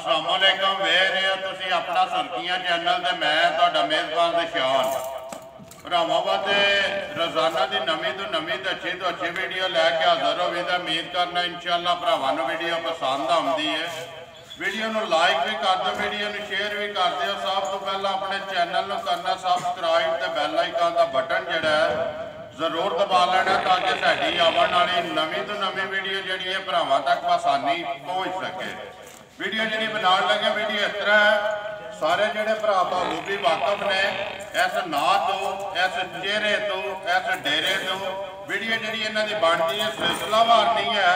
अस्सलाम वालेकुम वेख रहे हो तुसीं अपना सुर्खियां चैनल ते मैं तुहाडा मेज़बान निशान भरावां वास्ते रोज़ाना की नवीं तो अच्छी वीडियो लैके हाज़र हो। उम्मीद करना इंशाअल्लाह भरावां नूं वीडियो पसंद आउंदी है। वीडियो नूं लाइक भी कर दो, वीडियो नूं शेयर भी कर दो। सब तो पहला अपने चैनल नूं करना सबसक्राइब ते बैल आइकन का बटन जिहड़ा है जरूर दबा लेना ताकि साडी आने वाली नवीं तो नवीं वीडियो जिहड़ी है भरावां तक आसानी पहुँच सके। वीडियो जी बना लगे वीडियो इस तरह है, सारे जोड़े भरा बखूबी वाकफ ने इस नाँ तो, इस चेहरे तो, इस डेरे तो। वीडियो जी इन्हों की बनती है सिलसिलावार नहीं है,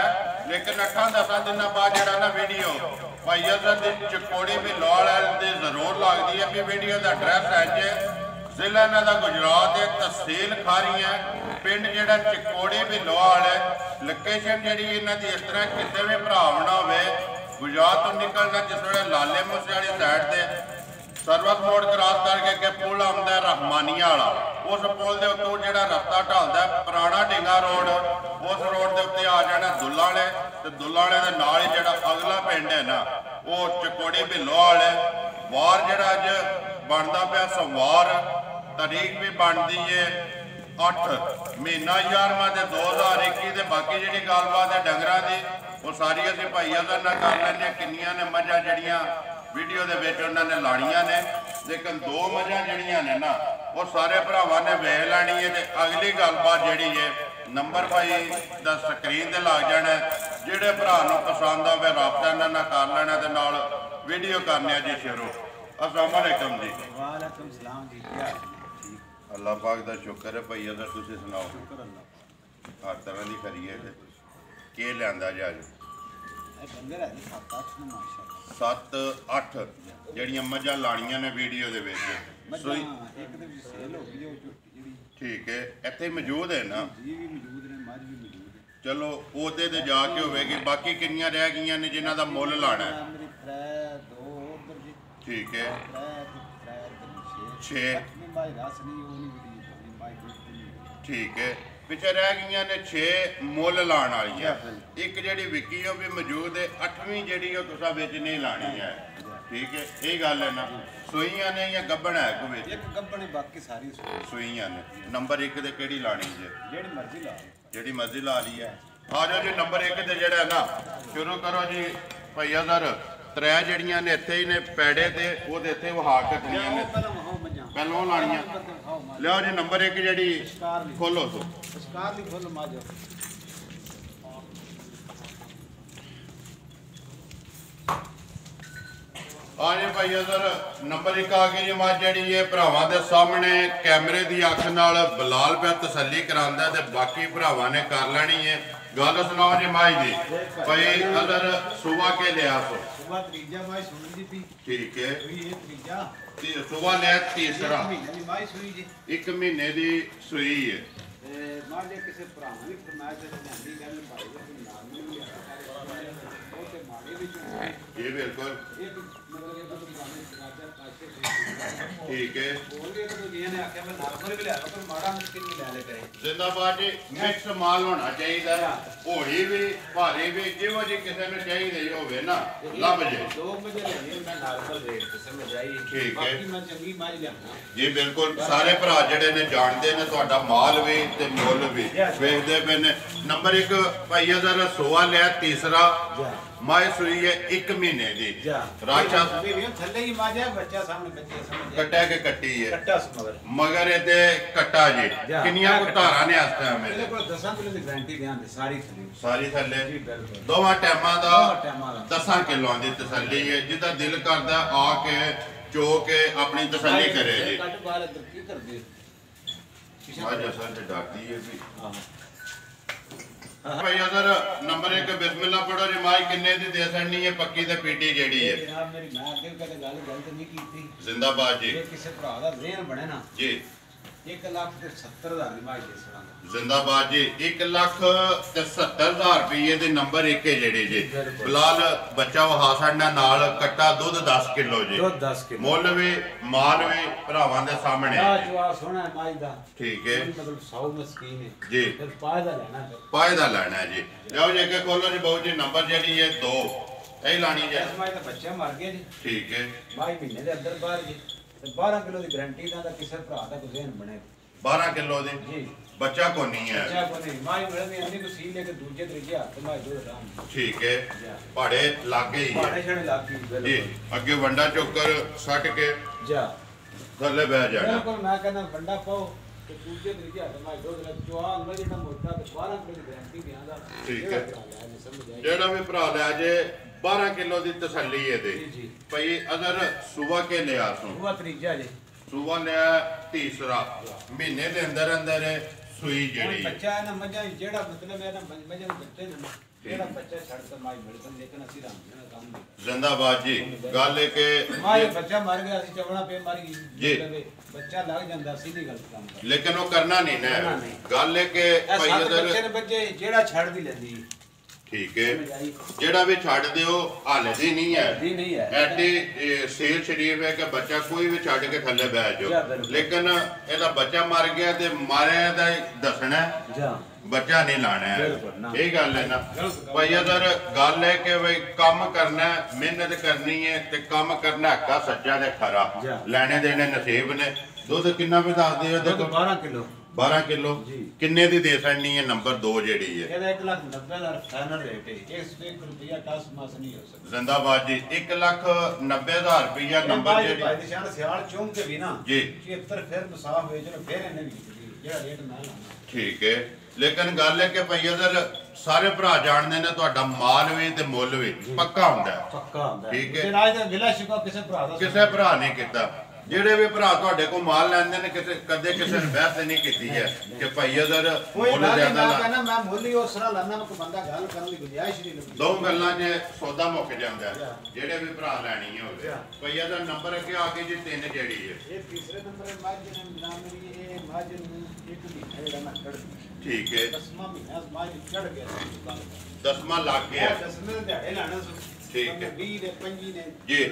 लेकिन 8-10 दिन बाद जो ना वीडियो भाई अजहर की चकोड़ी भी लौड़ की जरूर लगती है। भी वीडियो का एड्रैस है जे जिला इन्हों का गुजरात है, तहसील खारी है, पिंड जोड़ा चकोड़ी भी लौड़ है। लोकेशन जी इन्हों की इस तरह किसी भी भरावना हो गुजरात तो निकलना जिस वे लाले मूसे वाली साइड से सर्वत मोड़ क्रॉस करके अगे पुल आंदा रहमानिया वाला, उस पुल के उत्तों जो रस्ता ढलता पुराना ढिंगा रोड, उस रोड के उत्ते आ जाना दुल्लाने। तो दुल्लाने के नाल ही जो अगला पिंड है ना वो चकोड़ी भिलो वाले। वार जो अज बनता पाया सोमवार, तारीख भी बनती है 8 महीना 11वां 2021। बाकी जी गलबात है डंगर की वो सारी असीं भाई अगर ना कर लेंगे किन्नियां ने मझां जड़ियां वीडियो के विच उन्होंने लाणियां ने, लेकिन 2 मझां जड़ियां ने ना वो सारे भरावां ने वेख लैनी है। तो अगली गलबात जी है नंबर भाई दा स्क्रीन ते लग जाना, जिहड़े भरा नूं पसंद आवे राबता इन्हां नाल कर लेना ते नाल वीडियो करने जी शुरू। अस्सलाम वालेकुम जी। वालेकुम सलाम जी। अल्लाह पाक दा शुक्र है भाई अगर तुसीं सुनाओ हर तरह की खरीए के लियांदा जी अज? 7-8 जड़ियां मझां लाणियां ने वीडियो दे विच। ठीक है, इत्थे मौजूद है ना? चलो ओहदे ते जाके होवेगी। बाकी किन्नियां रह गईयां ने जिन्हां दा मुੱਲ लाना है? ठीक है, 6 ठीक है, पिछे रह गई ने 6 मुੱਲ लाने वाली है। एक जी विकी भी मौजूद है, 8वीं जी तुसा बिच नहीं लानी है। ठीक है, ये गल है ना? सूइयां ने या गब्बन है कोई? एक गब्बन है, बाकी सारी सूइयां ने। नंबर 1 ते केड़ी लानी जे? जेड़ी मर्जी ला, जेड़ी मर्जी ला ली है। आ जाओ जी नंबर 1 ते जेड़ा है ना शुरू करो जी भाई अगर 3 जड़ियां ने इत्थे ही ने पैड़े ते वो इत्थे वहा कटनियां ने, पहलों लानियां। लिया जी नंबर 1 जी खोलो सो हाँ जी भाई अगर नंबर 1 आ गई जी मझ जी है भरावां दे सामने कैमरे की अख नाल बिलाल पे तसल्ली करांदा ते बाकी भरावां ने कर लेनी है। गल सुनाओ जी माई जी भाई अगर सुबह के लिया सो? ठीक है, सुबह लिया तीसरा 1 महीने की सूई है। जी बिल्कुल ठीक है, जिंदाबाद जी। मिक्स माल होना चाहिए, घोड़ी भी भारी भी जिहो जी किसी ने चाहिए होवे ना लभ जे। ठीक है जी बिल्कुल, सारे भरा जड़े ने जानते ने तुहाडा माल भी ते मुੱਲ भी वेखदे पे ने। नंबर 1 भाई अगर सोआ लिया तीसरा माए सूई है 1 महीने की। राचा कट्टा के कट्टी है मगर ये कट्टा जी किनिया को धारा ने इस टाइम सारी थले दोवां टाइमां दा 10 किलो की तसल्ली है। जिदा दिल करदा आके चो के अपनी तसल्ली करे जी। डरती है भी भाई अगर नंबर 1 बिस्मिल्लाह पढ़ो जी माई किन्ने दी दे सकनी है पक्की ते पीटी जेड़ी है? जिंदाबाद जी। किसी भरा दा ज़हन बने ना जी 1,70,000 की माई दे सकदा। जिंदाबाद जी 1,70,000 रुपये दी नंबर 1 है जेड़ी जी। फिलहाल बच्चा वहा साडा नाल कट्टा दुध 10 किलो जी, मुੱਲ भी माल भी भरावां दे सामने ठीक है जी। पाए दा लेना है जी। लियो जी अगे खोलो जी बहु जी नंबर जी है 2 ਇਹ ਲਾਣੀ ਜੇ ਇਸ ਮਾਈ ਦਾ ਬੱਚਾ ਮਰ ਗਿਆ ਜੀ ਠੀਕ ਹੈ ਮਾਈ ਮਹੀਨੇ ਦੇ ਅੰਦਰ ਬਾਹਰ ਜੀ ਤੇ 12 ਕਿਲੋ ਦੀ ਗਾਰੰਟੀ ਦਾ ਕਿਸੇ ਭਰਾ ਦਾ ਕੋਈ ਜ਼ਹਿਨ ਬਣੇ 12 ਕਿਲੋ ਦੇ ਜੀ ਬੱਚਾ ਕੋਨੀ ਹੈ ਬੱਚਾ ਕੋ ਨਹੀਂ ਮਾਈ ਮਿਲਦੀ ਇੰਨੀ ਕੋ ਸੀ ਲੈ ਕੇ ਦੂਜੇ ਤਰੀਕੇ ਹੱਥ ਮਾਈ ਦੋ ਰਾਮ ਠੀਕ ਹੈ ਪਹਾੜੇ ਲਾਗੇ ਹੀ ਪਾਣੇ ਹੈ ਛੜੇ ਲੱਗੀ ਜੀ ਬਿਲਕੁਲ ਅੱਗੇ ਵੰਡਾ ਚੋਕਰ ਸੱਟ ਕੇ ਜਾ ਥੱਲੇ ਬਹਿ ਜਾਣਾ ਬਿਲਕੁਲ ਮੈਂ ਕਹਿੰਦਾ ਵੰਡਾ ਪਾਓ ਤੇ ਦੂਜੇ ਤਰੀਕੇ ਹੱਥ ਮਾਈ ਦੋ ਰਾਮ ਜਵਾਨ ਦਾ ਜਿਹੜਾ ਮੋਟਾ ਤੇ 12 ਕਿਲੋ ਦੀ ਗਾਰੰਟੀ ਦਿਆਂਦਾ ਠੀਕ ਹੈ ਜਿਹੜਾ ਵੀ ਭਰਾ ਲੈ ਜੇ 12 ਕਿਲੋ ਦੀ ਤਸੱਲੀ ਇਹਦੇ ਜੀ ਭਈ ਅਗਰ ਸੁਬਹ ਕੇ ਲਿਆ ਸੁਣ ਉਹ ਤਰੀਜਾ ਜੀ ਸੁਬਹ ਲਿਆ ਤੀਸਰਾ ਮਹੀਨੇ ਦੇ ਅੰਦਰ ਅੰਦਰ ਸੂਈ ਜਿਹੜੀ ਹੈ। ਬੱਚਾ ਹੈ ਨਾ ਮੱਝਾਂ ਜਿਹੜਾ ਮਤਲਬ ਹੈ ਨਾ ਮੱਝਾਂ ਦੇ ਬੱਚੇ ਨੇ ਜਿਹੜਾ ਬੱਚਾ ਛੱਡ ਕੇ ਮਾਈ ਮਿਲਦਾ ਲੇਕਿਨ ਅਸੀਂ ਰਾਮ ਦਾ ਕੰਮ ਨਹੀਂ ਜ਼ਿੰਦਾਬਾਦ ਜੀ ਗੱਲ ਹੈ ਕਿ ਮਾਈ ਬੱਚਾ ਮਰ ਗਿਆ ਸੀ ਚਵਣਾ ਪੇ ਮਰ ਗਈ ਜੀ। ਬੱਚਾ ਲੱਗ ਜਾਂਦਾ ਸੀ ਨਹੀਂ ਗਲਤ ਕੰਮ ਕਰ ਲੇਕਿਨ ਉਹ ਕਰਨਾ ਨਹੀਂ ਕਰਨਾ ਨਾ ਨਹੀਂ। ਗੱਲ ਹੈ ਕਿ ਇਹ ਭਈ ਸੱਤ ਬੱਚੇ ਅਗਰ ਨੇ ਬੱਚੇ ਜਿਹੜਾ ਛੱਡ ਦੀ ਲੈਂਦੀ ਠੀਕ ਹੈ ਜਿਹੜਾ ਵੀ ਛੱਡ ਦਿਓ ਹਾਲੇ ਦੀ ਨਹੀਂ ਹੈ ਦੀ ਨਹੀਂ ਹੈ ਐਡੀ ਸੇਲ ਸ਼ਰੀਫ ਹੈ ਕਿ ਬੱਚਾ ਕੋਈ ਵੀ ਛੱਡ ਕੇ ਥੱਲੇ ਬਹਿ ਜਾ ਜਾਓ ਬਿਲਕੁਲ। ਲੇਕਿਨ ਇਹਦਾ ਬੱਚਾ ਮਰ ਗਿਆ ਤੇ ਮਾਰਿਆ ਦਾ ਹੀ ਦੱਸਣਾ ਹੈ, ਜਾ ਬੱਚਾ ਨਹੀਂ ਲਾਣਾ ਹੈ ਬਿਲਕੁਲ ਨਾ। ਇਹ ਗੱਲ ਹੈ ਨਾ ਗਲਤ ਗੱਲ ਭਾਈ ਅਗਰ ਗੱਲ ਹੈ ਕਿ ਬਈ ਕੰਮ ਕਰਨਾ ਹੈ, ਮਿਹਨਤ ਕਰਨੀ ਹੈ ਤੇ ਕੰਮ ਕਰਨਾ ਹੱਕਾ ਸੱਚਾ ਤੇ ਖਰਾ ਜਾ। ਲੈਣੇ ਦੇਣੇ ਨਸੀਬ ਨੇ ਦੁੱਧ ਕਿੰਨਾ ਵੀ ਦੱਸਦੇ ਹੋ ਦੁੱਧ ਦੇਖੋ 12 ਕਿਲੋ 12 ਕਿਲੋ ਜੀ। ਕਿੰਨੇ ਦੀ ਦੇ ਸਕਣੀ ਹੈ ਨੰਬਰ 2 ਜਿਹੜੀ ਹੈ ਇਹਦਾ 1,90,000 ਫਾਈਨਲ ਰੇਟ ਹੈ ਇਸ ਤੇ 1 ਰੁਪਿਆ 10 ਮਾਸ ਨਹੀਂ ਹੋ ਸਕਦਾ ਜ਼ਿੰਦਾਬਾਦ ਜੀ 1,90,000 ਰੁਪਇਆ ਨੰਬਰ ਜਿਹੜੀ ਭਾਈ ਦੇ ਸ਼ਾਨ ਸਿਆਲ ਚੁੰਮ ਕੇ ਵੀ ਨਾ ਜੀ। 76 ਫਿਰ ਮਸਾਫ ਹੋਏ ਚਲੋ ਫਿਰ ਇਹਨੇ ਵੀ ਕੀਤੀ ਜਿਹੜਾ ਰੇਟ ਮੈਂ ਲਾਣਾ ਠੀਕ ਹੈ ਲੇਕਿਨ ਗੱਲ ਹੈ ਕਿ ਭਾਈ ਅਗਰ ਸਾਰੇ ਭਰਾ ਜਾਣਦੇ ਨੇ ਤੁਹਾਡਾ ਮਾਲ ਵੀ ਤੇ ਮੁੱਲ ਵੀ ਪੱਕਾ ਹੁੰਦਾ ਹੈ ਪੱਕਾ ਹੁੰਦਾ ਠੀਕ ਹੈ। ਤੇ ਰਾਜ ਦਾ ਗਿਲਾ ਸ਼ਿਕਵਾ ਕਿਸੇ ਭਰਾ ਦਾ ਕਿਸੇ ਭਰਾ ਨੇ ਕੀਤਾ ਜਿਹੜੇ ਵੀ ਭਰਾ ਤੁਹਾਡੇ ਕੋਲ ਮਾਲ ਲੈਂਦੇ ਨੇ ਕਿਸੇ ਕਦੇ ਕਿਸੇ ਨੇ ਬਹਿਸ ਨਹੀਂ ਕੀਤੀ ਹੈ ਕਿ ਭਾਈ ਅਗਰ ਕੋਈ ਮੁੱਲ ਗੱਲ ਨਹੀਂ ਜ਼ਿਆਦਾ ਮੈਂ ਲਾ ਕਹਿੰਦਾ ਮੈਂ ਮੁੱਲ ਹੀ ਉਸ ਤਰ੍ਹਾਂ ਲਾਣਾ ਮੈਂ ਕੋਈ ਬੰਦਾ ਗੱਲ ਕਰਨ ਦੀ ਗੁੰਜਾਇਸ਼ ਨਹੀਂ ਲੱਗੀ ਦੋ ਗੱਲਾਂ 'ਚ ਸੌਦਾ ਮੁੱਕ ਜਾਂਦਾ ਹੈ। ਜਿਹੜੇ ਵੀ ਭਰਾ ਲੈਣੀ ਹੋਵੇ ਭਈਆ ਦਾ ਨੰਬਰ ਅੱਗੇ ਆ ਕੇ ਜੀ 3 ਜਿਹੜੀ ਹੈ ਇਹ ਤੀਸਰੇ ਨੰਬਰ ਮਾਝ ਨੇ ਨਾਮ ਮੇਰੀ ਇਹ ਮਾਝ ਨੂੰ ਇੱਕ ਮਹੀਨਾ ਜਿਹੜਾ ਮੈਂ ਕੱਢ ਠੀਕ ਹੈ 10ਵਾਂ ਮਹੀਨਾ ਮਾਝ ਚੜ ਗਿਆ ਸੀ 10ਵਾਂ ਲੱਗ ਗਿਆ 10ਵੇਂ ਦਿਹਾੜੇ ਲਾਣਾ ਸੀ ਠੀਕ ਹੈ। 20 ਨੇ 25 ਨੇ ਜੀ।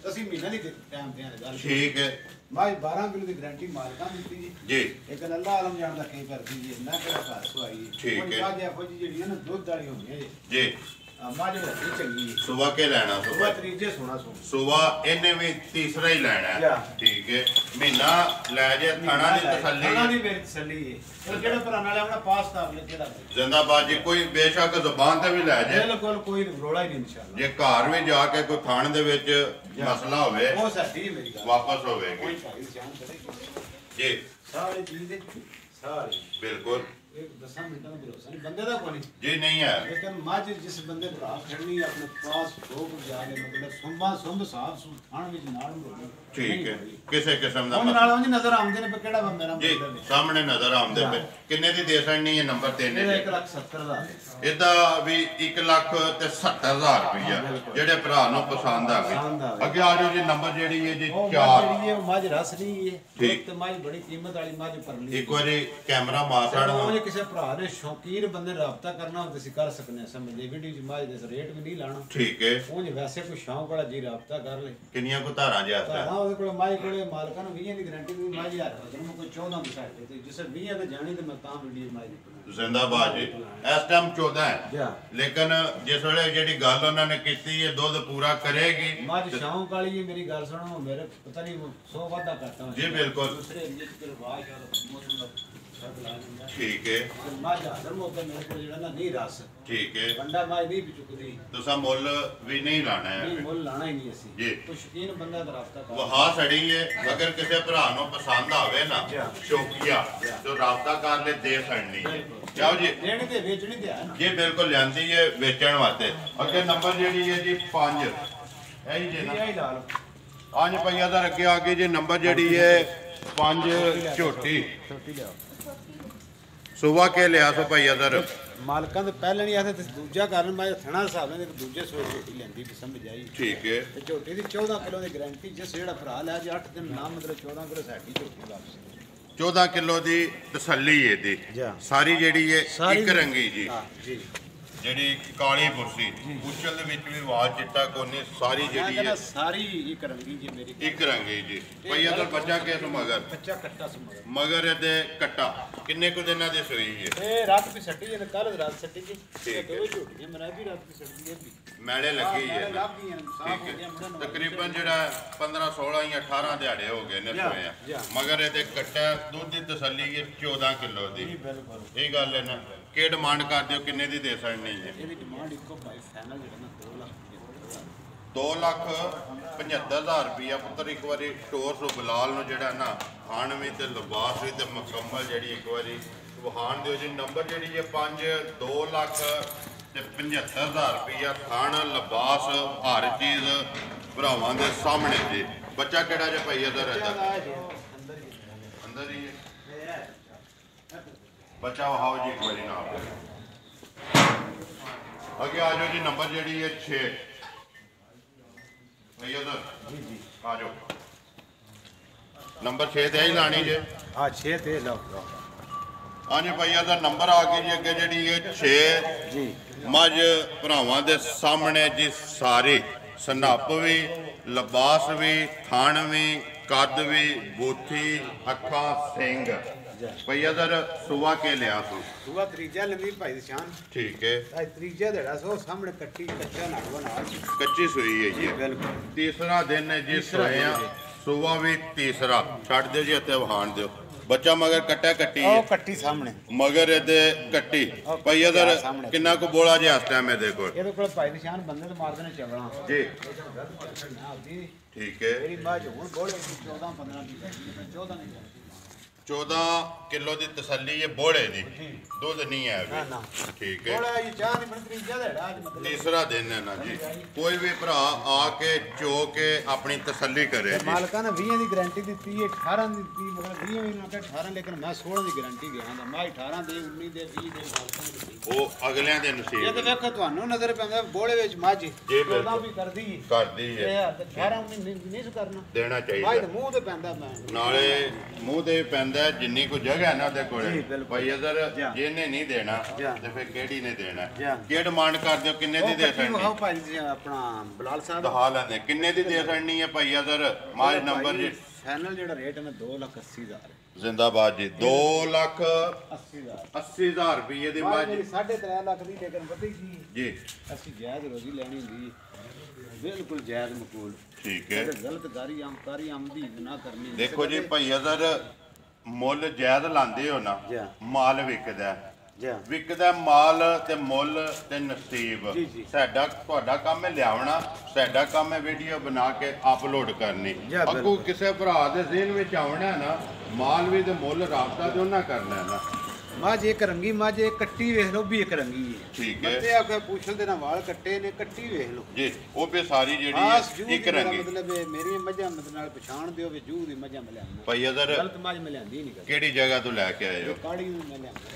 ਅਸੀਂ ਮਹੀਨਾ ਨਹੀਂ ਟਾਈਮ ਤੇ ਆਣੇ ਗੱਲ ਠੀਕ ਹੈ ਮਾਝ 12 ਕਿਲੋ ਦੀ ਗਾਰੰਟੀ ਮਾਲਕਾਂ ਦੀ ਦਿੱਤੀ ਜੀ ਜੀ ਇੱਕ ਅੱਲਾ ਆਲਮ ਜਾਣਦਾ ਕੀ ਕਰਦੀ ਜੀ ਨਾ ਕਿਹੜਾ ਘਰ ਸੁਆਈ ਠੀਕ ਹੈ। ਮਾਝ ਇਹੋ ਜਿਹੀ ਜਿਹੜੀ ਹੈ ਨਾ ਦੁੱਧ ਵਾਲੀ ਹੁੰਦੀ ਹੈ ਜੀ ਜੀ ਮਾਝ ਵੱਡੀ ਚੰਗੀ ਹੈ ਸੁਬਹ ਕੇ ਲੈਣਾ ਉਹ ਸੁਬਹ ਤਰੀਜੇ ਸੋਣਾ ਸੋਣਾ ਸੁਬਹ ਇਹਨੇ ਵੀ ਤੀਸਰਾ ਹੀ ਲੈਣਾ ਹੈ ਜਾ। ਠੀਕ ਹੈ ਮਹੀਨਾ ਲੈ ਜੇ ਥਣਾ ਦੀ ਖਾਣਾ ਤਸੱਲੀ ਦੀ ਮੇਰੀ ਤਸੱਲੀ ਹੈ ਉਹ ਜਿਹੜਾ ਭਰਾ ਨਾਲ ਆਪਣਾ ਪਾਸ ਕਰ ਲੈ ਕਿਹੜਾ ਜ਼ਿੰਦਾਬਾਦ ਜੀ ਕੋਈ ਬੇਸ਼ੱਕ ਜ਼ੁਬਾਨ ਤੇ ਵੀ ਲੈ ਜੇ ਬਿਲਕੁਲ ਕੋਈ ਰੋਲਾ ਹੀ ਨਹੀਂ ਇਨਸ਼ਾਅੱਲਾ ਜੇ ਘਰ ਵੀ ਜਾ ਕੇ ਕੋਈ ਥਾਣ ਦੇ ਵਿੱਚ ਮਸਲਾ ਹੋਵੇ ਉਹ ਸਾਡੀ ਮੇਰੀ ਗੱਲ ਵਾਪਸ ਹੋਵੇਗੀ ਕੋਈ ਭਾਈ ਜਾਨ ਕਰੇਗੀ ਜੀ ਸਾਰੇ ਚੀਜ਼ ਦੇ ਸਾਰੇ ਬਿਲਕੁਲ ਇੱਕ 10 ਮਿੰਟਾਂ ਦਾ ਭਰੋਸਾ ਨਹੀਂ ਬੰਦੇ ਦਾ ਕੋਈ ਨਹੀਂ ਜੀ ਨਹੀਂ ਹੈ ਲੇਕਿਨ ਮੱਝ ਜਿਸ ਬੰਦੇ ਭਰਾ ਖੜਨੀ ਆਪਣੇ ਪਾਸ ਲੋਕ ਜਾ ਕੇ ਮਤਲਬ ਸੁੰਭ ਸਾਫ ਥਾਣ ਵਿੱਚ ਨਾਲ ਮਰੋਣੀ ਠੀਕ ਹੈ ਕਿਸੇ ਕਿਸਮ ਦਾ ਉਹ ਨਾਲ ਉਹ ਨਜ਼ਰ ਆਉਂਦੇ ਨੇ ਵੀ ਕਿਹੜਾ ਵਾ ਮੇਰਾ ਜੀ ਬੰਦਾ ਨੇ ਸਾਹਮਣੇ ਨਜ਼ਰ ਆਉਂਦੇ ਪਏ ਕਿੰਨੇ ਦੀ ਦੇ ਸਕਣੀ ਹੈ ਨੰਬਰ 3 ਇਹਦਾ ਜੀ 1,70,000 ਦਾ ਇਹਦਾ ਵੀ 1,70,000 ਰੁਪਇਆ ਜਿਹੜੇ ਭਰਾ ਨੂੰ ਪਸੰਦ ਆ ਪਸੰਦ ਆ ਗਈ ਗਈ। ਅੱਗੇ ਆ ਜਾਓ ਜੀ ਨੰਬਰ ਜਿਹੜੀ ਹੈ ਜੀ ਉਹ 4 ਮੱਝ ਜਿਹੜੀ ਹੈ ਉਹ ਮੱਝ ਰਸ ਰਹੀ ਹੈ ਠੀਕ। ਤੇ ਮੱਝ ਬੜੀ ਕੀਮਤ ਵਾਲੀ ਮੱਝ ਪਰਲੀ ਇੱਕ ਵਾਰੀ ਕੈਮਰਾ ਮਾਰ ਉਹ ਸਾੜਨਾ ਜੇ ਕਿਸੇ ਭਰਾ ਨੇ ਸ਼ੌਕੀਨ ਬੰਦੇ ਨਾਲ ਰਾਬਤਾ ਕਰਨਾ ਹੋਵੇ ਅਸੀਂ ਕਰ ਸਕਨੇ ਹਾਂ ਸਮਝਦੇ ਵੀਡੀਓ ਚ ਮੱਝ ਦੇ ਰੇਟ ਵੀ ਨਹੀਂ ਲਾਣਾ ਠੀਕ ਹੈ ਉਹ ਜੇ ਵੈਸੇ ਕੋਈ ਸ਼ੌਂਕ ਵਾਲਾ ਜੀ ਰਾਬਤਾ ਕਰ ਲੇ ਕਿੰਨੀਆਂ ਕੋ ਧਾਰਾਂ ਜਿਹਾ ਤਾਂ ਉਹਦੇ ਕੋਲ ਮੱਝ ਕੋਲੇ ਮਾਲਕਾਂ ਨੂੰ 20 ਦੀ ਗਾਰੰਟੀ ਵੀ ਮੱਝ ਯਾਰ ਉਹਨੂੰ ਕੋਈ 14 ਦੀ ਸਾਡੇ ਤੇ ਜਿਸ 20 ਤੇ ਜਾਣੀ ਤੇ ਮੈਂ ਤਾਂ ਵੀਡੀਓ ਮੱਝ ਦੀ ਬਣਾਈ। ਜ਼ਿੰਦਾਬਾਦ ਜੀ ਇਸ ਟਾਈਮ 14 ਹੈ ਜਾ ਲੇਕਿਨ ਜਿਸ ਵੇਲੇ ਜਿਹੜੀ ਗੱਲ ਉਹਨਾਂ ਨੇ ਕੀਤੀ ਹੈ ਦੁੱਧ ਪੂਰਾ ਕਰੇਗੀ ਮੱਝ ਸ਼ੌਂਕ ਵਾਲੀ ਹੈ ਮੇਰੀ ਗੱਲ ਸੁਣੋ ਮੇਰੇ ਪਤਾ ਨਹੀਂ 100 ਵਾਧਾ ਕਰਤਾ ਜੀ, ਬਿਲਕੁਲ। ਦੂਸਰੇ ਏਰੀਏ ਚ ਰਿਵਾਜ ਆ ਮੌਸਮ ਦਾ ਫਰਕ ਲਾ ਦਿੰਦਾ ਠੀਕ ਹੈ ਮੱਝ ਹਾਜ਼ਰ ਮੌਕੇ ਮੇਰੇ ਕੋਲ ਜਿਹੜਾ ਨਾ ਨਹੀਂ ਰਸ ਠੀਕ ਹੈ ਬੰਦਾ ਮੱਝ ਨਹੀਂ ਵੀ ਚੁੱਕਦੀ ਤੁਸੀਂ ਮੁੱਲ ਵੀ ਨਹੀਂ ਲਾਣਾ ਨਹੀਂ ਹੈ ਮੁੱਲ ਲਾਣਾ ਹੀ ਨਹੀਂ ਅਸੀਂ ਜੀ। ਕੋਈ ਸ਼ੌਕੀਨ ਬੰਦਾ ਦਾ ਰਾਬਤਾ ਕਰ ਵਹਾ ਸੜੀ ਹੈ ਅਗਰ ਕਿਸੇ ਭਰਾ ਨੂੰ ਪਸੰਦ ਆਵੇ ਨਾ ਜਾ। ਸ਼ੌਕੀਆ ਤੇ ਰਾਬਤਾ ਕਰ ਲੈ ਦੇ ਸੜਨੀ ਹੈ ਜਾਓ ਜੀ ਦੇਣੀ ਤੇ ਵੇਚਣੀ ਤੇ ਆ ਨਾ ਜੀ ਬਿਲਕੁਲ ਲਿਆਂਦੀ ਹੈ ਵੇਚਣ ਵਾਸਤੇ ਅੱਗੇ ਨੰਬਰ ਜਿਹੜੀ ਹੈ ਜੀ 5 ਇਹ ਹੀ ਜੀ ਨਾ ਇਹ ਹੀ ਲਾ ਲਓ 5 ਪਈਆ ਦਾ ਅੱਗੇ ਆ ਕੇ ਜੀ ਨੰਬਰ ਜਿਹੜੀ ਹੈ 5 ਝੋਟੀ ਛੋਟੀ ਲਿਆਓ ਸੁਬਾ ਕੇ ਲਿਆ ਸੋ ਪਈਆ ਦਰ ਮਾਲਕਾਂ ਦੇ ਪਹਿਲੇ ਨਹੀਂ ਆਖਦੇ ਤੇ ਦੂਜਾ ਕਾਰਨ ਮੈਂ ਥਣਾ ਹਿਸਾਬ ਨਾਲ ਇੱਕ ਦੂਜੇ ਸੋਚ ਝੋਟੀ ਲੈਂਦੀ ਵੀ ਸਮਝ ਆਈ ਠੀਕ ਹੈ ਤੇ ਝੋਟੀ ਦੀ 14 ਕਿਲੋ ਦੀ ਗਾਰੰਟੀ ਜਿਸ ਜਿਹੜਾ ਭਰਾ ਲਿਆ ਜੀ 8 ਦਿਨ ਨਾ ਮਤਲਬ 14 ਕਿਲੋ ਸਾਡੀ ਝੋਟੀ ਵਾਪਸ 14 ਕਿਲੋ ਦੀ ਤਸੱਲੀ ਇਹਦੀ ਜਾ। ਸਾਰੀ ਜਿਹੜੀ ਹੈ ਸਾਰੀ ਇੱਕ ਰੰਗੀ ਜੀ ਹਾਂ ਜੀ ਜਿਹੜੀ ਕਾਲੀ ਬੁਰਸੀ ਉਛਲ ਦੇ ਵਿੱਚ ਵੀ ਵਾਲ ਚਿੱਟਾ ਕੋਨੇ ਸਾਰੀ ਜਿਹੜੀ ਹੈ ਸਾਰੀ ਇੱਕ ਰੰਗੀ ਜੀ ਮੇਰੀ ਇੱਕ ਰੰਗੀ ਜੀ ਭਈ ਅਦਰ ਬੱਚਾ ਕਿਸ ਮਗਰ ਬੱਚਾ ਕੱਟਾ ਸੀ ਮਗਰ ਇਹਦੇ ਕੱਟਾ ਕਿੰਨੇ ਕੁ ਦਿਨਾਂ ਦੀ ਸੂਈ ਹੈ ਇਹ ਰਾਤ ਵੀ ਸੱਟੀ ਹੈ ਕੱਲ ਰਾਤ ਸੱਟੀ ਜੀ ਦੋ ਝੂਟੀਆਂ ਮੇਰਾ ਵੀ ਰਾਤ ਵੀ ਸੱਟੀ ਹੈ ਵੀ ਮੈਲੇ ਲੱਗੀ ਹੈ ਲੱਗ ਗਈਆਂ ਸਾਫ ਹੋ ਗਿਆ ਮੁੰਡਾ ਤਕਰੀਬਨ ਜਿਹੜਾ 15 16 ਜਾਂ 18 ਦਿਹਾੜੇ ਹੋ ਗਏ ਨੇ ਸੋਇਆ ਮਗਰ ਇਹਦੇ ਕੱਟਾ ਦੁੱਧ ਦੀ ਤਸੱਲੀ ਹੈ 14 ਕਿਲੋ ਦੀ ਬਿਲਕੁਲ ਇਹ ਗੱਲ ਹੈ ਨਾ ਕੀ ਡਿਮਾਂਡ ਕਰਦੇ ਹੋ ਕਿੰਨੇ ਦੀ ਦੇ ਸਕਣੀ ਹੈ ਇਹਦੀ ਡਿਮਾਂਡ ਇੱਕੋ ਭਾਈ ਫਾਈਨਲ ਜਿਹੜਾ ਨਾ 2 ਲੱਖ 2,75,000 ਰੁਪਇਆ ਪੁੱਤਰ ਇੱਕ ਵਾਰੀ ਸਟੋਰ ਤੋਂ ਬਲਾਲ ਨੂੰ ਜਿਹੜਾ ਨਾ ਖਾਣ ਵੀ ਤੇ ਲਿਬਾਸ ਵੀ ਤੇ ਮੁਕੰਮਲ ਜਿਹੜੀ ਇੱਕ ਵਾਰੀ ਵਹਾਨ ਦਿਓ ਜੀ ਨੰਬਰ ਜਿਹੜੀ ਹੈ 2,75,000 ਰੁਪਇਆ ਖਾਣ ਲਿਬਾਸ ਹਰ ਚੀਜ਼ ਭਰਾਵਾਂ ਦੇ ਸਾਹਮਣੇ ਜੀ ਬੱਚਾ ਕਿਹੜਾ ਜਿਹਾ ਭਾਈ ਇਹਦਾ ਰਹਿੰਦਾ ਅੰਦਰ ਹੀ ਹੈ ਬੱਚਾ ਵਹਾਓ ਜੀ ਇੱਕ ਵਾਰੀ ਨਾਲ ਅੱਗੇ ਆ ਜਾਓ ਜੀ ਨੰਬਰ ਜਿਹੜੀ ਹੈ 6 ਭਈਆ ਦਾ ਜੀ ਜੀ ਆ ਜਾਓ ਨੰਬਰ 6 ਤੇ ਹੀ ਲਾਣੀ ਜੇ ਹਾਂ 6 ਤੇ ਲਓ ਹਾਂਜੀ ਭਈਆ ਦਾ ਨੰਬਰ ਆ ਕੇ ਜੀ ਅੱਗੇ ਜਿਹੜੀ ਹੈ 6 ਜੀ ਮੱਝ ਭਰਾਵਾਂ ਦੇ ਸਾਹਮਣੇ ਜੀ ਸਾਰੇ ਸਨੱਪ ਵੀ ਲਿਬਾਸ ਵੀ ਥਣ ਵੀ ਕੱਦ ਵੀ ਬੂਥੀ ਅੱਖਾਂ ਸਿੰਘ ਭਈਆ ਦਾ ਸੁਬਾ ਕੇ ਲਿਆ ਤੂੰ ਸੁਬਾ ਤਰੀਜਾ ਲੰਮੀ ਭਾਈ ਦੀ ਸ਼ਾਨ ਠੀਕ ਹੈ ਭਾਈ ਤਰੀਜਾ ਦੇੜਾ ਸੋ ਸਾਹਮਣੇ ਕੱਟੀ ਕੱਚਾ ਨੜ ਬਣਾ ਕੱਚੀ ਸੂਈ ਹੈ ਜੀ ਬਿਲਕੁਲ ਤੀਸਰਾ ਦਿਨ ਹੈ ਜੀ ਸੋਇਆ ਸੁਬਾ ਵੀ ਤੀਸਰਾ ਛੱਡ ਦਿਓ ਜੀ ਇੱਥੇ ਵਹਾਣ ਦਿਓ ਬੱਚਾ ਮਗਰ ਕੱਟਾ ਕੱਟੀ ਉਹ ਹੈ ਕੱਟੀ ਸਾਹਮਣੇ ਮਗਰ ਇਹਦੇ ਕੱਟੀ ਭਈਆ ਦਾ ਕਿੰਨਾ ਕੁ ਬੋਲਾ ਜੀ ਇਸ ਟਾਈਮ ਇਹਦੇ ਕੋਲ ਇਹਦੇ ਕੋਲ ਭਾਈ ਦੀ ਸ਼ਾਨ ਬੰਦੇ ਤੇ ਮਾਰਦੇ ਨੇ ਚਵਲਾਂ ਜੀ ਠੀਕ ਹੈ ਮੇਰੀ ਮਾਝ ਹੁਣ ਬੋਲੇ 14 15 ਦੀ 14 ਨਹੀਂ 14 ਕਿਲੋ ਦੀ ਤਸੱਲੀ ਹੈ ਬੋਲੇ ਦੀ ਦੁੱਧ ਨਹੀਂ ਹੈ ਨਾ ਨਾ ਠੀਕ ਹੈ ਬੋਲੇ ਜੀ ਚਾਹ ਨਹੀਂ ਬਣਦੀ ਜਿਹੜਾ ਅੱਜ ਮਤਲਬ ਤੀਸਰਾ ਦਿਨ ਹੈ ਨਾ ਜੀ ਕੋਈ ਵੀ ਭਰਾ ਆ ਕੇ ਚੋ ਕੇ ਆਪਣੀ ਤਸੱਲੀ ਕਰੇ ਜੀ ਮਾਲਕਾਂ ਨੇ 20 ਦੀ ਗਾਰੰਟੀ ਦਿੱਤੀ ਹੈ 18 ਦੀ ਦਿੱਤੀ ਮਤਲਬ 20 ਵੀ ਨਾ ਕਿ 18 ਲੇਕਿਨ ਮੈਂ 16 ਦੀ ਗਾਰੰਟੀ ਗਿਆ ਦਾ ਮੈਂ 18 ਦੇ 19 ਦੇ 20 ਦੇ ਮਾਲਕਾਂ ਨੇ ਦਿੱਤੀ ਉਹ ਅਗਲਿਆਂ ਦੇ ਇਹ ਨਸੀਬ ਤਾਂ ਵੇਖੋ ਤੁਹਾਨੂੰ ਨਜ਼ਰ ਪੈਂਦਾ ਬੋਲੇ ਵਿੱਚ ਮੱਝ 14 ਵੀ ਕਰਦੀ ਕਰਦੀ ਹੈ ਇਹ 18 ਨਹੀਂ ਸੁ ਕਰਨਾ ਦੇਣਾ ਮੱਝ ਚਾਹੀਦਾ ਦੇ ਮੂੰਹ ਤੇ ਪੈਂਦਾ ਮੈਂ ਨਾਲੇ ਮੂੰਹ ਤੇ ਪੈਂਦਾ ਜਿੰਨੀ ਕੋ ਜਗ੍ਹਾ ਨਾ ਉਹਦੇ ਜੀ, ਕੋਲੇ ਬਿਲਕੁਲ। ਭਾਈ ਅਦਰ ਜਿਹਨੇ ਨਹੀਂ ਦੇਣਾ ਜਾਂ। ਤੇ ਫਿਰ ਕਿਹੜੀ ਨੇ ਦੇਣਾ ਜਾਂ। ਕੀ ਡਿਮਾਂਡ ਕਰਦੇ ਹੋ ਕਿੰਨੇ ਦੀ ਦੇ ਸਕਣੀ ਉਹ ਭਾਈ ਜੀ ਆਪਣਾ ਬਲਾਲ ਸਾਹਿਬ ਦਹਾ ਲੈਂਦੇ ਕਿੰਨੇ ਦੀ ਦੇ ਸਕਣੀ ਹੈ ਭਾਈ ਅਦਰ ਮਾਜ ਨੰਬਰ ਜੀ ਫਾਈਨਲ ਜਿਹੜਾ ਰੇਟ ਹੈ ਮੈਂ 2,80,000 ਜ਼ਿੰਦਾਬਾਦ ਜੀ 80,000 2,80,000 ਰੁਪਏ ਦੀ ਮਾਜ 3.5 ਲੱਖ ਦੀ ਲੇਕਿਨ ਪਤਾ ਕੀ ਜੀ ਅਸੀਂ ਜਾਇਜ਼ ਰੋਜ਼ੀ ਲੈਣੀ ਹੁੰਦੀ ਬਿਲਕੁਲ ਜਾਇਜ਼ ਮਕਬੂਲ ਠੀਕ ਹੈ ਗਲਤ ਕਾਰੀ ਆਮਦੀ ਨਾ ਕਰਨੀ ਦੇਖੋ ਜੀ ਭਾਈ ਅਦਰ ਮੁੱਲ ਜਾਇਜ਼ ਲਾਂਦੇ ਹੋ ਨਾ ਜਾਂ। ਮਾਲ ਵਿਕਦਾ ਹੈ। ਜਾਂ ਵਿਕਦਾ ਮਾਲ ਤੇ ਮੁੱਲ ਤੇ ਨਸੀਬ ਜੀ, ਜੀ। ਸਾਡਾ ਤੁਹਾਡਾ ਕੰਮ ਹੈ ਲਿਆਉਣਾ ਸਾਡਾ ਕੰਮ ਹੈ ਵੀਡੀਓ ਬਣਾ ਕੇ ਅਪਲੋਡ ਕਰਨੀ ਜਾਂ ਬਿਲਕੁਲ। ਅੱਗੋਂ ਕਿਸੇ ਭਰਾ ਦੇ ਜ਼ਿਹਨ ਵਿੱਚ ਆਉਣਾ ਹੈ ਨਾ ਮਾਲ ਵੀ ਤੇ ਮੁੱਲ ਰਾਬਤਾ ਤੇ ਉਹਨਾਂ ਕਰਨਾ ਹੈ ਨਾ ਮੱਝ ਇੱਕ ਰੰਗੀ ਮੱਝ ਇੱਕ ਕੱਟੀ ਵੇਖ ਲਓ ਵੀ ਇੱਕ ਰੰਗੀ ਹੈ ਠੀਕ ਹੈ ਬੰਦੇ ਆਖੇ ਪੁੱਛਲ ਦੇ ਨਾਲ ਵਾਲ ਕੱਟੇ ਨੇ ਕੱਟੀ ਵੇਖ ਲਓ ਜੀ ਉਹ ਵੀ ਸਾਰੀ ਜਿਹੜੀ ਖਾਸ ਹੈ ਜੂ ਇੱਕ ਮੇਰਾ ਰੰਗੀ ਮਤਲਬ ਹੈ ਮੇਰੀ ਮੱਝਾਂ ਨਾਲ ਪਛਾਣ ਦਿਓ ਵੀ ਜੂ ਦੀ ਮੱਝਾਂ ਮੈਂ ਲਿਆਉਂਦਾ ਭਾਈ ਅਦਰ ਗਲਤ ਮੱਝ ਮੈਂ ਲਿਆਂਦੀ ਨਹੀਂ ਕਦੇ ਕਿਹੜੀ ਜਗ੍ਹਾ ਤੋਂ ਲੈ ਕੇ ਆਏ ਹੋ ਕਾੜੀ ਨੂੰ ਮੈਂ ਲਿਆਂਦਾ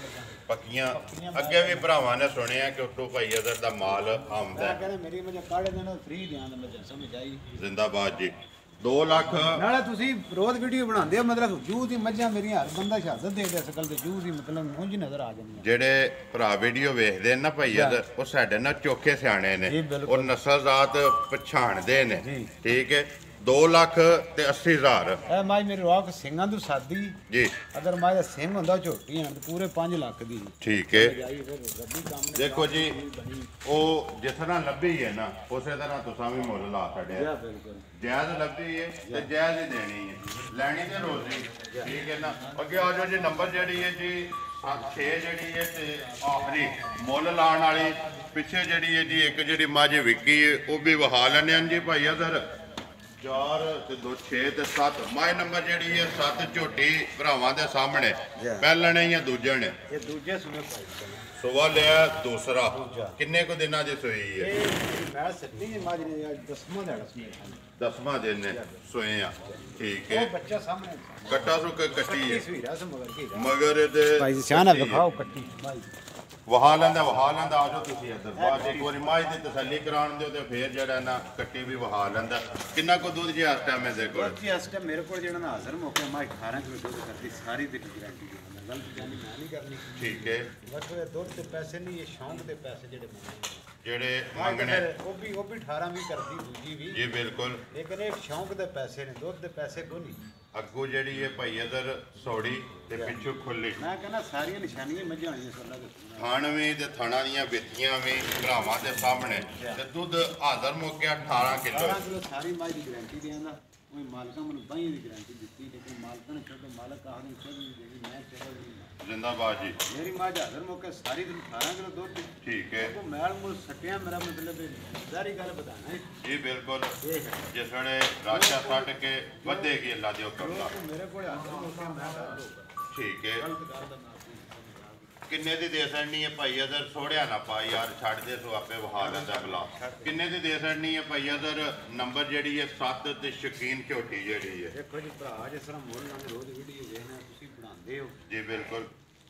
ਪੱਕੀਆਂ ਅੱਗੇ ਵੀ ਭਰਾਵਾਂ ਨੇ ਸੁਣਿਆ ਕਿ ਉੱਤੋਂ ਭਾਈ ਅਦਰ ਦਾ ਮਾਲ ਆਉਂਦਾ ਮੈਂ ਹੈ। ਕਹਿੰਦਾ ਮੇਰੀ ਮੱਝਾਂ ਕਾੜੇ ਦੇਣਾ ਫ੍ਰੀ ਦਿਆਂ ਦਾ ਮੱਝਾਂ ਸਮਝ ਆਈ ਜ਼ਿੰਦਾਬਾਦ ਜੀ 2 ਲੱਖ ਨਾਲੇ ਤੁਸੀਂ ਰੋਜ਼ ਵੀਡੀਓ ਬਣਾਉਂਦੇ ਹੋ ਮਤਲਬ ਜੂ ਦੀ ਮੱਝਾਂ ਮੇਰੀਆਂ ਹਰ ਬੰਦਾ ਸ਼ਹਾਦਤ ਦੇ ਇਸ ਗੱਲ ਤੇ ਜੂ ਦੀ ਮਤਲਬ ਮੁੰਝ ਨਜ਼ਰ ਆ ਜਾਂਦੀ ਜਿਹੜੇ ਭਰਾ ਵੀਡੀਓ ਵੇਖਦੇ ਨੇ ਨਾ ਭਾਈ ਅਦਰ ਉਹ ਸਾਡੇ ਨਾਲ ਚੋਖੇ ਸਿਆਣੇ ਨੇ ਜੀ, ਬਿਲਕੁਲ। ਉਹ ਨਸਲ ਜ਼ਾਤ ਪਛਾਣਦੇ ਨੇ ਜੀ। ਠੀਕ ਹੈ 2,80,000 ਇਹ ਮਾਈ ਮੇਰੀ ਰੋਕ ਸਿੰਘਾਂ ਤੋਂ ਸਾਦੀ ਜੀ ਅਗਰ ਮਾਈ ਦਾ ਸਿੰਘ ਹੁੰਦਾ ਝੋਟੀ ਹਣ ਤੇ ਪੂਰੇ 5 ਲੱਖ ਦੀ ਠੀਕ ਹੈ ਜਾਈ ਫਿਰ ਰੱਬੀ ਕੰਮ ਨੇ ਦੇਖੋ ਜੀ ਉਹ ਜਿਸ ਤਰ੍ਹਾਂ ਲੱਭੀ ਹੈ ਨਾ ਉਸੇ ਤਰ੍ਹਾਂ ਤੁਸੀਂ ਵੀ ਮੁੱਲ ਲਾ ਛੱਡਿਆ ਬਿਲਕੁਲ ਜਾਇਜ਼ ਲੱਭੀ ਹੈ ਤੇ ਜਾਇਜ਼ ਹੀ ਦੇਣੀ ਹੈ ਲੈਣੀ ਤੇ ਰੋਜ਼ੀ ਠੀਕ ਹੈ ਨਾ ਅੱਗੇ ਆ ਜਾਓ ਜੀ ਨੰਬਰ ਜਿਹੜੀ ਹੈ ਜੀ 6 ਜਿਹੜੀ ਹੈ ਤੇ ਆਖਰੀ ਮੁੱਲ ਲਾਉਣ ਵਾਲੀ ਪਿੱਛੇ ਜਿਹੜੀ ਹੈ ਜੀ ਇੱਕ ਜਿਹੜੀ ਮੱਝ ਵਿਕੀ ਹੈ ਉਹ ਵੀ ਵਹਾ ਲੈਣੇ ਹਨ ਜੀ ਭਾਈ ਅਦਰ 4 ਤੇ 2 6 ਤੇ 7 ਮਾਈ ਨੰਬਰ ਜਿਹੜੀ ਹੈ 7 ਝੋਟੀ ਭਰਾਵਾਂ ਦੇ ਸਾਹਮਣੇ ਪਹਿਲਣੇ ਜਾਂ ਦੂਜੇ ਨੇ ਇਹ ਦੂਜੇ ਸੁਣੇ ਭਾਈ ਸੁਬਾ ਲਿਆ ਦੂਸਰਾ ਕਿੰਨੇ ਕੁ ਦਿਨਾਂ ਦੀ ਸੋਈ ਹੈ ਇਹ ਮੈਂ ਸੱਤੀ ਮਾਜ ਨੇ ਅੱਜ 10ਵਾਂ ਦਿਨ ਸੀ 10ਵਾਂ ਦਿਨ ਨੇ ਸੋਏ ਆ ਠੀਕ ਉਹ ਹੈ ਬੱਚਾ ਸਾਹਮਣੇ ਕੱਟਾ ਸੁੱਕ ਕੱਟੀ ਹੈ ਸਵੀਰਾ ਸ ਮਗਰ ਕੀ ਮਗਰ ਇਹਦੇ ਭਾਈ ਜੀ ਸਿਆਣਾ ਵਿਖਾਓ ਕੱਟੀ ਭਾਈ ਵਹਾ ਲੈਂਦਾ ਆ ਜਾਓ ਤੁਸੀਂ ਇੱਧਰ ਬਾਅਦ ਇੱਕ ਵਾਰੀ ਮਾਝ ਦੀ ਤਸੱਲੀ ਕਰਾਉਣ ਦਿਓ ਤੇ ਫੇਰ ਜਿਹੜਾ ਨਾ ਕੱਟੀ ਵੀ ਵਹਾ ਲੈਂਦਾ ਕਿੰਨਾ ਕੁ ਦੁੱਧ ਜੀ ਇਸ ਟਾਈਮ ਇਹਦੇ ਕੋਲ ਬਾਕੀ ਇਸ ਟਾਈਮ ਮੇਰੇ ਕੋਲ ਜਿਹੜਾ ਨਾ ਹਾਜ਼ਰ ਮੌਕੇ ਮੈਂ 18 ਕਿਲੋ ਦੁੱਧ ਕਰਦੀ ਸਾਰੀ ਦੀ ਗਾਰੰਟੀ ਗਲਤ ਜਾਨੀ ਮੈਂ ਨਹੀਂ ਕਰਨੀ। ਠੀਕ ਹੈ। ਬਸ ਇਹ ਦੁੱਧ ਦੇ ਪੈਸੇ ਨਹੀਂ, ਇਹ ਸ਼ੌਂਕ ਦੇ ਪੈਸੇ ਜਿਹੜੇ ਮੰਗਣੇ ਜਿਹੜੇ ਮੰਗਣੇ ਉਹ ਵੀ 18 ਵੀ ਕਰਦੀ ਦੂਜੀ ਵੀ ਜੀ ਬਿਲਕੁਲ, ਲੇਕਿਨ ਇਹ ਸ਼ੌਂਕ ਦੇ ਪੈਸੇ ਨੇ, ਦੁੱਧ ਦੇ ਪੈਸੇ ਕੋਈ ਨਹੀਂ। ਅੱਗੂ ਜਿਹੜੀ ਇਹ ਭਾਈ ਅਦਰ ਸੌੜੀ ਤੇ ਪਿੱਛੋਂ ਖੁੱਲੀ, ਮੈਂ ਕਹਿੰਦਾ ਸਾਰੀਆਂ ਨਿਸ਼ਾਨੀਆਂ ਮੱਝਾਂ ਵਾਲੀਆਂ ਸੋਲਾ ਦੇ ਥਣ ਵੀ ਤੇ ਥਣਾ ਦੀਆਂ ਵਿੱਥੀਆਂ ਵੀ ਭਰਾਵਾਂ ਦੇ ਸਾਹਮਣੇ ਤੇ ਦੁੱਧ ਹਾਜ਼ਰ ਮੁੱਕਿਆ 18 ਕਿਲੋ। 18 ਕਿਲੋ ਸਾਰੀ ਮਾਈ ਦੀ ਗਾਰੰਟੀ ਦੇਂਦਾ। ਉਹ ਮਾਲਕਾਂ ਮੈਨੂੰ ਬਾਈਆਂ ਦੀ ਗਾਰੰਟੀ ਦਿੱਤੀ, ਲੇਕਿਨ ਮਾਲਕਾਂ ਨੇ ਛੱਡੋ, ਮਾਲਕ ਆਖਦੇ ਖੁਦ ਨਹੀਂ ਦੇਗੀ, ਮੈਂ ਚਲੋ ਜੀ ਜ਼ਿੰਦਾਬਾਦ ਜੀ। ਮੇਰੀ ਮਾਂ ਹਾਜ਼ਰ ਮੌਕੇ ਸਾਰੀ ਦਿਨ 18 ਕਿਲੋ ਦੁੱਧ। ਠੀਕ ਹੈ। ਉਹ ਮੈਲ ਮੁਲ ਸੱਟਿਆ, ਮੇਰਾ ਮਤਲਬ ਸਾਰੀ ਗੱਲ ਬਤਾਣਾ ਹੈ ਜੀ ਬਿਲਕੁਲ, ਇਹ ਹੈ ਜਿਸ ਵੇਲੇ ਰਾਸ਼ਾ ਛੱਡ ਕੇ ਵਧੇਗੀ ਅੱਲਾ ਦੇ ਹੁਕਮ ਨਾਲ। ਉਹ ਮੇਰੇ ਕੋਲ ਹਾਜ਼ਰ ਮੌਕੇ ਮੈਂ ਕਰ ਲਊਗਾ। ਠੀਕ ਹੈ। ਗਲਤ ਗੱਲ ਦਾ ਨਾ ਕਿੰਨੇ ਦੀ ਦੇ ਸੜਨੀ ਹੈ ਭਾਈ ਅਦਰ? ਸੋੜਿਆ ਨਾ ਪਾ ਯਾਰ, ਛੱਡ ਦੇ ਸੋ ਆਪੇ ਵਹਾ ਲੈਂਦਾ ਬਲਾ। ਕਿੰਨੇ ਦੀ ਦੇ ਸੜਨੀ ਹੈ ਭਾਈ ਅਦਰ? ਨੰਬਰ ਜਿਹੜੀ ਹੈ 7 ਤੇ ਸ਼ਕੀਨ ਝੋਟੀ ਜਿਹੜੀ ਹੈ। ਦੇਖੋ ਜੀ ਭਰਾ, ਜਿਸ ਤਰ੍ਹਾਂ ਮੋਲ ਨਾਲ ਰੋਜ਼ ਵੀਡੀਓ ਵੇਖਣਾ ਤੁਸੀਂ ਬਣਾਉਂਦੇ ਹੋ, ਜੀ ਬਿਲਕੁਲ,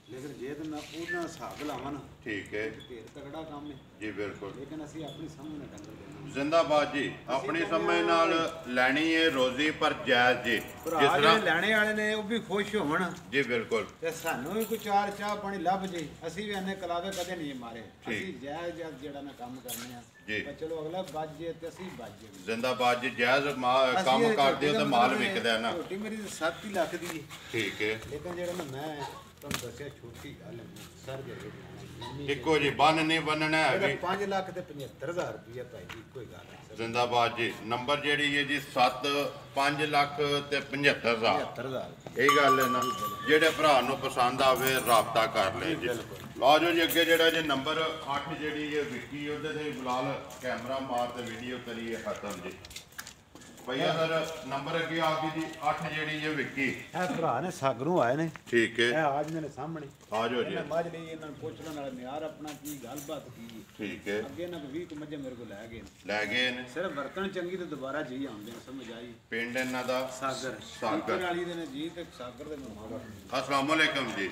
ਲੇਕਿਨ ਜੇ ਤਾਂ ਮੈਂ ਉਹਦਾ ਹਿਸਾਬ ਲਾਵਾਂ ਨਾ, ਠੀਕ ਹੈ ਢੇਰ ਤਗੜਾ ਕੰਮ ਹੈ। ਜੀ ਬਿਲਕੁਲ, ਲੇਕਿਨ ਅਸੀਂ ਆਪਣੀ ਸਮਝ ਨਾਲ ਡੰਗਰ ਦੇਣਾ। ਜ਼ਿੰਦਾਬਾਦ ਜੀ। ਆਪਣੀ ਸਮਝ ਨਾਲ ਲੈਣੀ ਹੈ ਰੋਜ਼ੀ, ਪਰ ਜਾਇਜ਼ ਜੀ। ਭਰਾ ਜਿਸ ਜਿਹੜੇ ਤਰ੍ਹਾਂ ਲੈਣੇ ਵਾਲੇ ਨੇ ਉਹ ਵੀ ਖੁਸ਼ ਹੋਣ ਜੀ ਬਿਲਕੁਲ, ਤੇ ਸਾਨੂੰ ਵੀ ਕੋਈ ਚਾਰ ਚਾਹ ਪਾਣੀ ਲੱਭ ਜੇ। ਅਸੀਂ ਵੀ ਇਹਨੇ ਕਲਾਵੇ ਕਦੇ ਨਹੀਂ ਮਾਰੇ। ਅਸੀਂ ਜਾਇਜ਼ ਜਿਹੜਾ ਨਾ ਕੰਮ ਕਰਨੇ ਆ ਜੀ। ਪਰ ਚਲੋ ਅਗਲਾ ਬਚ ਜੇ ਤੇ ਅਸੀਂ ਬਚ ਜੇ। ਜ਼ਿੰਦਾਬਾਦ ਜੀ। ਜਾਇਜ਼ ਕੰਮ ਕਰਦੇ ਹੋ ਤਾਂ ਮਾਲ ਵਿਕਦਾ ਨਾ। ਝੋਟੀ ਮੇਰੀ 7 ਲੱਖ ਦੀ ਹੈ, ਠੀਕ ਹੈ। ਲੇਕਿਨ ਜਿਹੜਾ ਨਾ ਮੈਂ ਤੁਹਾਨੂੰ ਦੱਸਿਆ ਛੋਟੀ ਗੱਲ ਹੈ, ਸਰ ਜਿਹੜੇ ਇੱਕੋ ਜੀ ਬੰਨ ਨਹੀਂ ਬੰਨਣਾ ਹੈ ਵੀ। 5 ਲੱਖ ਤੇ 75,000 ਰੁਪਇਆ ਭਾਈ ਜੀ, ਕੋਈ ਗੱਲ ਨਹੀਂ। ਜ਼ਿੰਦਾਬਾਦ ਜੀ। ਨੰਬਰ ਜਿਹੜੀ ਹੈ ਜੀ 7 5 ਲੱਖ ਤੇ 75,000। 75,000 ਇਹ ਗੱਲ ਹੈ ਨਾ, ਜਿਹੜੇ ਭਰਾ ਨੂੰ ਪਸੰਦ ਆਵੇ ਰਾਬਤਾ ਕਰ ਲੈ ਜੀ। ਲਓ ਜੀ ਅੱਗੇ ਜਿਹੜਾ ਜੇ ਨੰਬਰ 8 ਜਿਹੜੀ ਹੈ ਵਿੱਕੀ, ਉਹਦੇ ਤੇ ਫਿਲਹਾਲ ਕੈਮਰਾ ਮਾਰ ਤੇ ਵੀਡੀਓ ਕਰੀਏ ਖਤਮ ਜੀ। ਭਈਆ ਸਰ ਨੰਬਰ ਅੱਗੇ ਆ ਗਈ ਜੀ 8 ਜਿਹੜੀ ਹੈ ਵਿੱਕੀ। ਇਹ ਭਰਾ ਨੇ ਸਾਗਰੋਂ ਆਏ ਨੇ। ਠੀਕ ਇਹ ਹੈ, ਆਜ ਮੇਰੇ ਸਾਹਮਣੇ ਆ ਜਾਓ ਜੀ। ਇਹਨਾਂ ਮੱਝ ਲਈ ਇਹਨਾਂ ਨੂੰ ਪੁੱਛ ਲੈਣ ਵਾਲੇ ਨਿਆਰ ਆਪਣਾ ਕੀ ਗੱਲਬਾਤ ਕੀ ਹੈ। ਠੀਕ ਹੈ, ਅੱਗੇ ਇਹਨਾਂ ਕੋ 20 ਮੱਝਾਂ ਮੇਰੇ ਕੋਲ ਲੈ ਗਏ ਨੇ। ਲੈ ਗਏ ਨੇ। ਸਿਰਫ ਵਰਤਣ ਚੰਗੀ ਤੇ ਦੁਬਾਰਾ ਜੀ ਆਉਂਦੇ ਨੇ, ਸਮਝ ਆਈ। ਪਿੰਡ ਇਹਨਾਂ ਦਾ ਸਾਗਰ ਸਾਗਰ ਵਾਲੀ ਦੇ ਨੇ ਜੀ, ਤੇ ਸਾਗਰ ਦੇ ਮਮਾਗਾ। ਅਸਲਾਮ ਵਾਲੇਕਮ ਜੀ।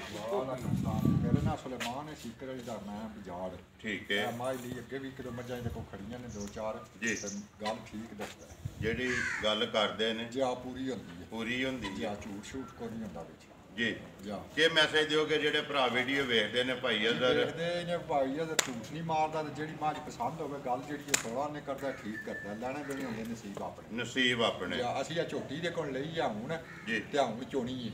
ਮੇਰੇ ਨਾਲ ਸੁਲੇਮਾਨ ਹੈ, ਸੀਕਰ ਵਾਲੀ ਦਾ ਮੈਂ ਬਜਾੜ। ਠੀਕ ਹੈ ਮਾਈ ਲਈ ਅੱਗੇ ਵੀ ਕਿਲੋ ਮੱਝਾਂ ਦੇ ਕੋਲ ਖੜੀਆਂ ਨੇ 2-4 ਜੀ। ਤੇ ਗੱਲ ਠੀਕ ਦੱਸਦਾ। ਜਿਹੜੀ ਗੱਲ ਕਰਦੇ ਨੇ ਜੇ ਆ ਪੂਰੀ ਹੁੰਦੀ ਹੈ, ਪੂਰੀ ਹੁੰਦੀ ਜੇ ਹੈ ਆ ਝੂਠ ਸ਼ੂਟ ਕੋਈ ਨਹੀਂ ਹੁੰਦਾ ਵਿੱਚ। ਜੀ। ਜਾਂ ਕੀ ਮੈਸੇਜ ਦਿਓਗੇ ਜਿਹੜੇ ਭਰਾ ਵੀਡੀਓ ਵੇਖਦੇ ਨੇ ਭਾਈ ਅਦਰ? ਦੇਖਦੇ ਨੇ ਭਾਈ ਇਹ ਝੂਠ ਨਹੀਂ ਮਾਰਦਾ, ਤੇ ਜਿਹੜੀ ਮੱਝ ਪਸੰਦ ਹੋਵੇ ਗੱਲ ਜਿਹੜੀ ਇਹ ਥੋੜਾ ਨੇ ਕਰਦਾ ਠੀਕ ਕਰਦਾ। ਲੈਣੇ ਦੇਣੇ ਹੁੰਦੇ ਨਸੀਬ ਆਪਣੇ। ਨਸੀਬ ਆਪਣੇ। ਜਾਂ ਅਸੀਂ ਆ ਝੋਟੀ ਦੇ ਕੋਲ ਲਈ ਆ ਹੁਣ ਜੀ। ਤੇ ਹੁਣ ਚੋਣੀ ਹੈ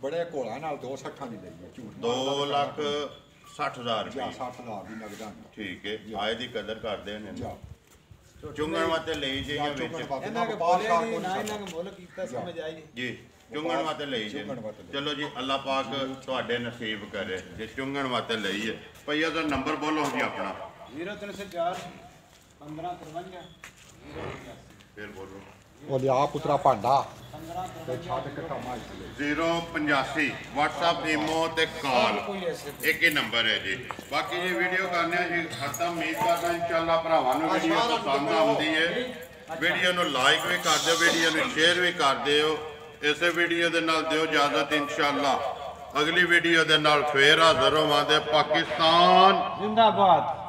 ਬੜੇ ਘੋਲਾਂ ਨਾਲ 2 ਸੱਠਾਂ ਦੀ ਲਈ ਹੈ। ਝੂਠ 2,60,000 ਜਾਂ ਰੁਪਏ। 60,000 ਦੀ ਨਗਦਾਂ। ਠੀਕ ਹੈ, ਆਏ ਦੀ ਕਦਰ ਕਰਦੇ ਨੇ। ਜਾਂ ਚੁੰਗਣ ਵਾਸਤੇ ਲਈ ਜੇ ਜਾਂ ਚੁੰਗਣ ਵਿੱਚ ਵਾਸਤੇ ਇਹਨਾਂ ਕੇ ਪਾਸ ਬੋਲੇ ਕਰ ਨਹੀਂ, ਕੋਈ ਨਾ ਨਹੀਂ ਇਹਨਾਂ ਕੇ ਮੁੱਲ ਕੀਤਾ, ਸਮਝ ਆਈ। ਜੀ। ਚੁੰਗਣ ਵਾਸਤੇ ਲਈ ਜੇ। ਚੁੰਗਣ ਵਾਸਤੇ ਲਈ। ਚਲੋ ਜੀ, ਅੱਲਾਹ ਪਾਕ ਤੁਹਾਡੇ ਨਸੀਬ ਕਰੇ ਜੇ ਚੁੰਗਣ ਵਾਸਤੇ ਲਈ ਹੈ। ਭਈਆ ਦਾ ਨੰਬਰ ਬੋਲੋ ਜੀ ਆਪਣਾ। 0304 1553 ਫਿਰ ਬੋਲੋ। ਉਹ ਲਿਆ ਪੁੱਤਰਾ ਭਾਂਡਾ 1553 ਤੇ ਛੱਡ ਕੇ ਕਮਾਈ ਚਲੇ। 085 WhatsApp ਈਮੋ ਤੇ ਕਾਲ ਕੋਈ ਐਸੇ ਇੱਕ ਹੀ ਨੰਬਰ ਹੈ ਜੀ। ਬਾਕੀ ਜੀ ਵੀਡੀਓ ਕਰਨੇ ਆ ਜੀ ਖਤਮ। ਉਮੀਦ ਕਰਦਾ ਇਨਸ਼ਾਅੱਲਾ ਭਰਾਵਾਂ ਨੂੰ ਵੀਡੀਓ ਪਸੰਦ ਆਉਂਦੀ ਹੈ। ਵੀਡੀਓ ਨੂੰ ਲਾਈਕ ਵੀ ਕਰ ਦਿਓ, ਵੀਡੀਓ ਨੂੰ ਸ਼ੇਅਰ ਵੀ ਕਰ ਦਿਓ। ਇਸੇ ਵੀਡੀਓ ਦੇ ਨਾਲ ਦਿਓ ਇਜਾਜ਼ਤ। ਇਨਸ਼ਾਅੱਲਾ ਅਗਲੀ ਵੀਡੀਓ ਦੇ ਨਾਲ ਫੇਰ ਹਾਜ਼ਰ ਹੋਵਾਂਗੇ। ਪਾਕਿਸਤਾਨ ਜ਼ਿੰਦਾਬਾਦ।